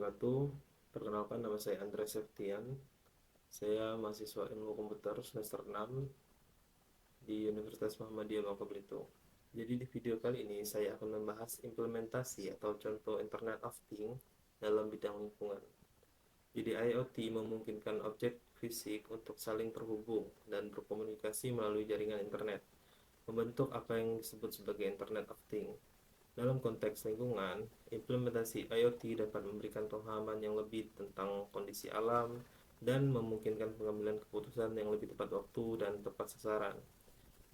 wabarakatuh. Perkenalkan, nama saya Andres Septian. Saya mahasiswa ilmu komputer semester 6 di Universitas Muhammadiyah Bangka Belitung. Jadi di video kali ini saya akan membahas implementasi atau contoh Internet of Things dalam bidang lingkungan. Jadi IoT memungkinkan objek fisik untuk saling terhubung dan berkomunikasi melalui jaringan internet, membentuk apa yang disebut sebagai Internet of Things. Dalam konteks lingkungan, implementasi IoT dapat memberikan pemahaman yang lebih tentang kondisi alam dan memungkinkan pengambilan keputusan yang lebih tepat waktu dan tepat sasaran.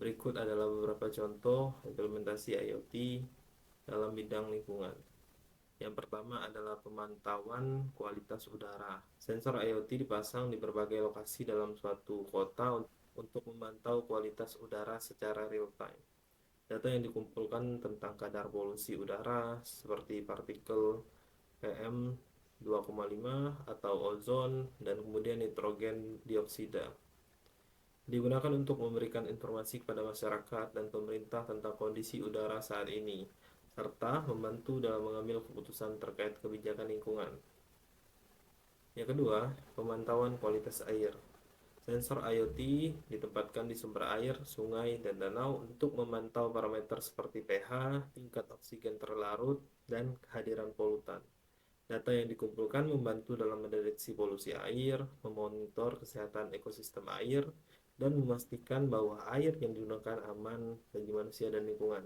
Berikut adalah beberapa contoh implementasi IoT dalam bidang lingkungan. Yang pertama adalah pemantauan kualitas udara. Sensor IoT dipasang di berbagai lokasi dalam suatu kota untuk memantau kualitas udara secara real time. Data yang dikumpulkan tentang kadar polusi udara seperti partikel PM 2,5 atau ozon dan kemudian nitrogen dioksida digunakan untuk memberikan informasi kepada masyarakat dan pemerintah tentang kondisi udara saat ini, serta membantu dalam mengambil keputusan terkait kebijakan lingkungan. Yang kedua, pemantauan kualitas air. Sensor IoT ditempatkan di sumber air, sungai, dan danau untuk memantau parameter seperti pH, tingkat oksigen terlarut, dan kehadiran polutan. Data yang dikumpulkan membantu dalam mendeteksi polusi air, memonitor kesehatan ekosistem air, dan memastikan bahwa air yang digunakan aman bagi manusia dan lingkungan.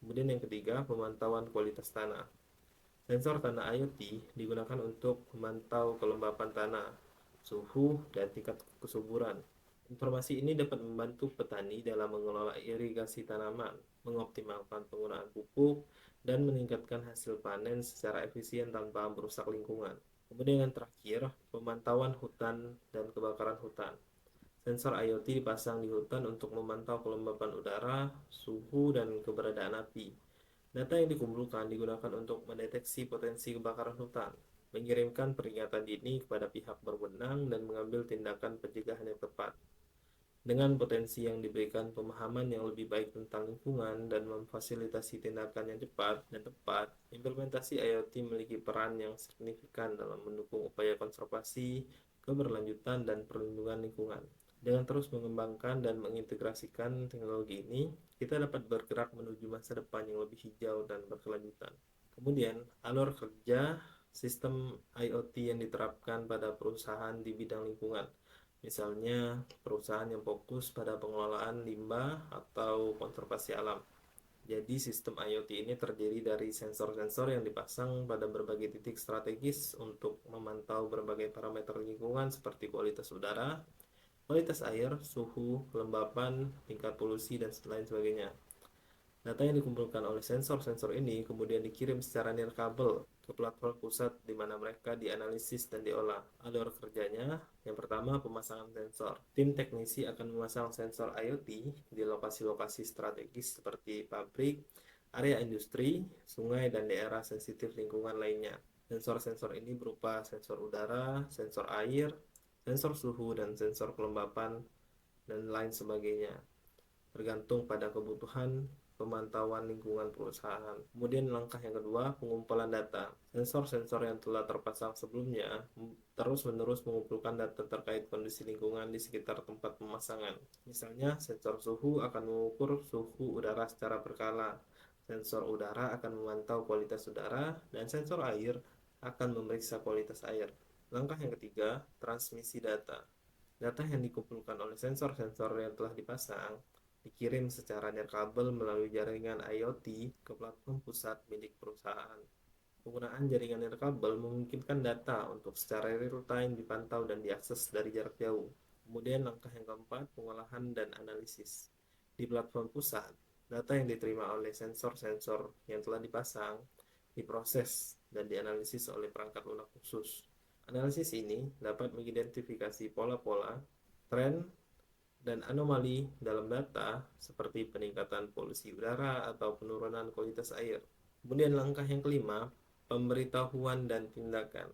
Kemudian yang ketiga, pemantauan kualitas tanah. Sensor tanah IoT digunakan untuk memantau kelembapan tanah, suhu, dan tingkat kesuburan. Informasi ini dapat membantu petani dalam mengelola irigasi tanaman, mengoptimalkan penggunaan pupuk, dan meningkatkan hasil panen secara efisien tanpa merusak lingkungan. Kemudian yang terakhir, pemantauan hutan dan kebakaran hutan. Sensor IoT dipasang di hutan untuk memantau kelembapan udara, suhu, dan keberadaan api. Data yang dikumpulkan digunakan untuk mendeteksi potensi kebakaran hutan, mengirimkan peringatan dini kepada pihak berwenang, dan mengambil tindakan pencegahan yang tepat. Dengan potensi yang diberikan pemahaman yang lebih baik tentang lingkungan dan memfasilitasi tindakan yang cepat dan tepat, implementasi IoT memiliki peran yang signifikan dalam mendukung upaya konservasi, keberlanjutan, dan perlindungan lingkungan. Dengan terus mengembangkan dan mengintegrasikan teknologi ini, kita dapat bergerak menuju masa depan yang lebih hijau dan berkelanjutan. Kemudian, alur kerja sistem IoT yang diterapkan pada perusahaan di bidang lingkungan. Misalnya, perusahaan yang fokus pada pengelolaan limbah atau konservasi alam. Jadi, sistem IoT ini terdiri dari sensor-sensor yang dipasang pada berbagai titik strategis untuk memantau berbagai parameter lingkungan seperti kualitas udara, kualitas air, suhu, kelembapan, tingkat polusi, dan lain sebagainya. Data yang dikumpulkan oleh sensor-sensor ini kemudian dikirim secara nirkabel ke platform pusat di mana mereka dianalisis dan diolah. Alur kerjanya, yang pertama pemasangan sensor. Tim teknisi akan memasang sensor IoT di lokasi-lokasi strategis seperti pabrik, area industri, sungai, dan daerah sensitif lingkungan lainnya. Sensor-sensor ini berupa sensor udara, sensor air, sensor suhu, dan sensor kelembapan, dan lain sebagainya, tergantung pada kebutuhan pemantauan lingkungan perusahaan. Kemudian langkah yang kedua, pengumpulan data. Sensor-sensor yang telah terpasang sebelumnya terus-menerus mengumpulkan data terkait kondisi lingkungan di sekitar tempat pemasangan. Misalnya, sensor suhu akan mengukur suhu udara secara berkala. Sensor udara akan memantau kualitas udara, dan sensor air akan memeriksa kualitas air. Langkah yang ketiga, transmisi data. Data yang dikumpulkan oleh sensor-sensor yang telah dipasang dikirim secara nirkabel melalui jaringan IoT ke platform pusat milik perusahaan. Penggunaan jaringan nirkabel memungkinkan data untuk secara real-time dipantau dan diakses dari jarak jauh. Kemudian langkah yang keempat, pengolahan dan analisis. Di platform pusat, data yang diterima oleh sensor-sensor yang telah dipasang diproses dan dianalisis oleh perangkat lunak khusus. Analisis ini dapat mengidentifikasi pola-pola, tren, dan anomali dalam data seperti peningkatan polusi udara atau penurunan kualitas air. Kemudian langkah yang kelima, pemberitahuan dan tindakan.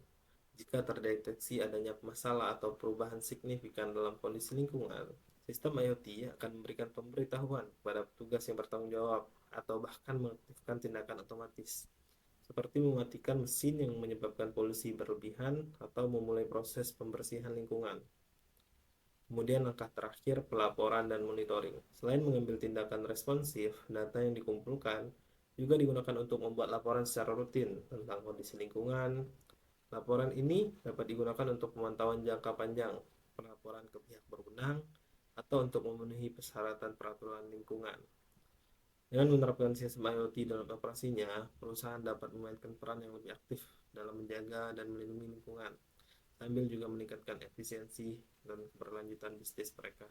Jika terdeteksi adanya masalah atau perubahan signifikan dalam kondisi lingkungan, sistem IoT akan memberikan pemberitahuan kepada petugas yang bertanggung jawab atau bahkan mengaktifkan tindakan otomatis. seperti mematikan mesin yang menyebabkan polusi berlebihan atau memulai proses pembersihan lingkungan. Kemudian langkah terakhir, pelaporan dan monitoring. Selain mengambil tindakan responsif, data yang dikumpulkan juga digunakan untuk membuat laporan secara rutin tentang kondisi lingkungan. Laporan ini dapat digunakan untuk pemantauan jangka panjang, pelaporan ke pihak berwenang, atau untuk memenuhi persyaratan peraturan lingkungan. Dengan menerapkan sistem IoT dalam operasinya, perusahaan dapat memainkan peran yang lebih aktif dalam menjaga dan melindungi lingkungan, sambil juga meningkatkan efisiensi dan keberlanjutan bisnis mereka.